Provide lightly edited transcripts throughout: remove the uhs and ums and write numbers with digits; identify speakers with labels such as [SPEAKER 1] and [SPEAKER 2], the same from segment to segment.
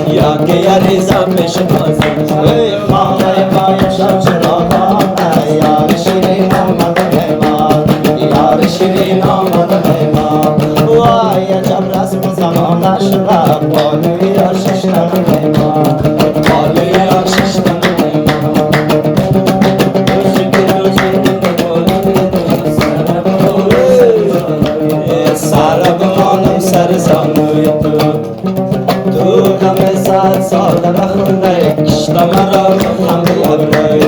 [SPEAKER 1] یا که یاریزم بشناسم خانه باید شب چراغانه یار شیرین آمد مهمان یار شیرین آمد مهمان وای عجب رسم زمانش رفت بالوی آششتن مهمان بالوی آششتن سر زانوی تو همه سال ساده بخونه کشت مرا همه ابروی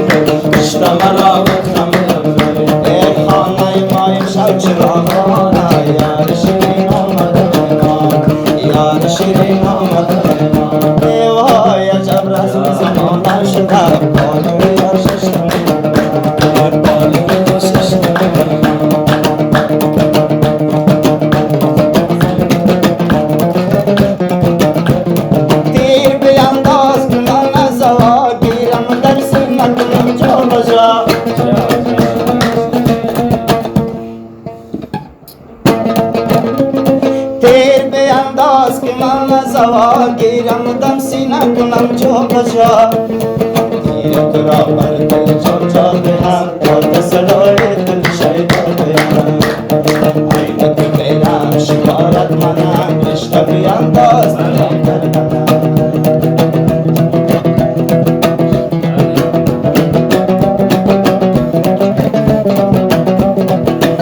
[SPEAKER 1] کشت مرا همه ابروی ای خانه مایم شب چراغانه یار شیرین آمد مهمان یار شیرین آمد مهمان ای وای عجب رسم زمانه شده بالوی آششتن بالوی آششتن گیرم دم سینه کنم جا بجا تیر تو را بر دل جا جا بهم داد صدای دل شیدا بهم این تو بیرم شکارت منم رشته بیانداز دلم در منم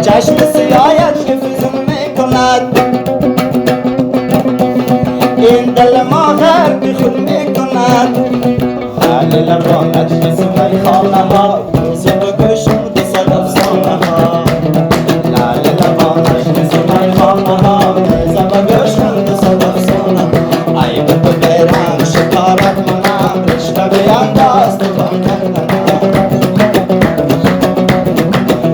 [SPEAKER 1] چشم سیایت نفوذ میکند این دل ما غرق خود میکند حال لبانت بزمه خانه ها موسیقی گوشم دست افسانه ها لال لبانت بزمه خانه ها موسیقی گوشم دست افسانه ها ای به تو بیرم شکارت منم رشته بیانداز دلم در منم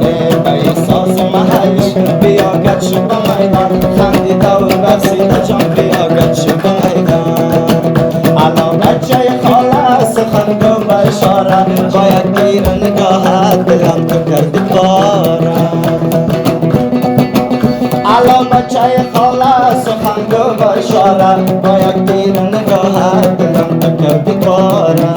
[SPEAKER 1] ای به احساس محلی بیا گد شو به میدان خندیده و رقصیده جان بیا گد شو به سخن به اشاره باید گیر نگاهت دلم تو کردی پاره الان بچه خاله سخن به اشاره باید گیر نگاهت دلم تو کردی پاره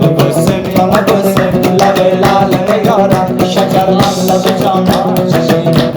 [SPEAKER 1] ببوسیم یا نبوسیم لب لال نگارم شکر لب جانا چشیم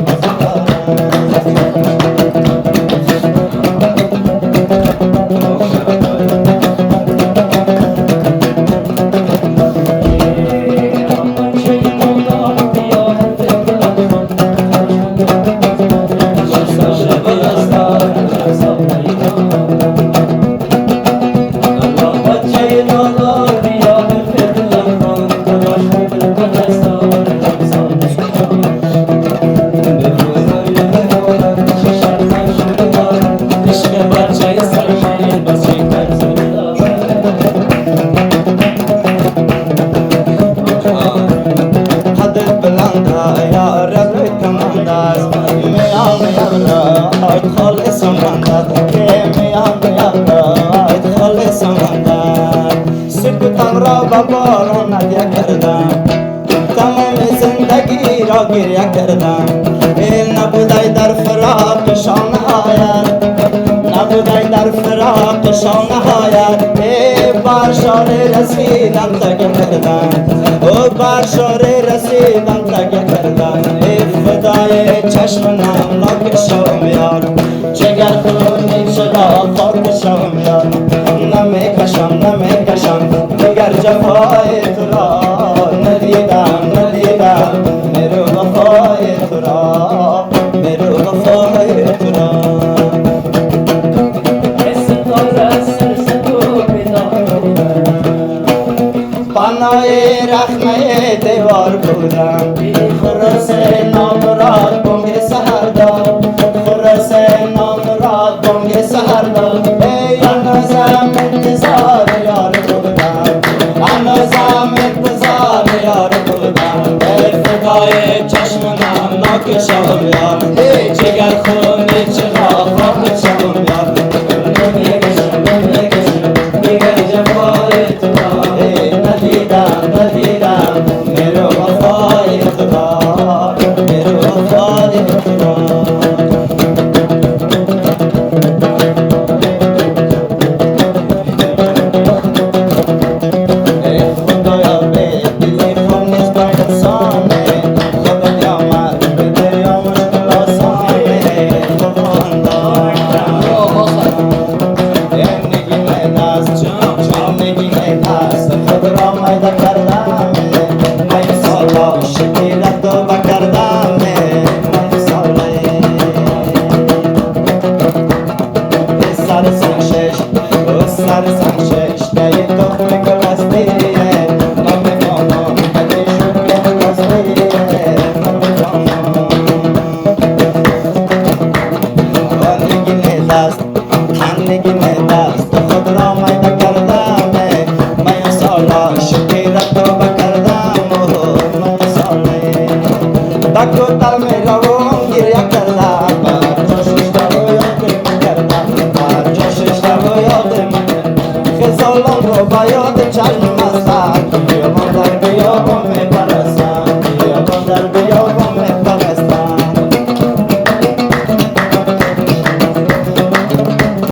[SPEAKER 1] باران ندیه کردم تمام زندگی را گریه کردم این نبودای در فراق شان آید نبودای در فراق شان آید ای بار شاره رسیدم تگه کردم او بار شاره رسیدم تگه کردم ای فدای چشم نمناک شوم یار جگر خونی شدا خاک شوم یار نمیکشم دیگر جفای تو را ندیدم میرو وفای تو را میرو وفای تو را پناه رخمه دیوار بودم خرس نامراد بانگ سحر داد خرس نامراد بانگ سحر داد ای هنوزم انتظار یار بودم هنوزم انتظار یار بودم ای فدای چشم نمناک شوم یار ای جگر خونی چرا خاک شوم یار دیگر جفای تو را ندیدم میرو وفای تو را میرو وفای تو را اشتهی تخم گل هستیه نمیفهمم اگه شکل هستیه نمیفهمم نگینه دست نگینه دست خود را میده کردم من سالا شکی را توبه کردم من ساله دکو تلم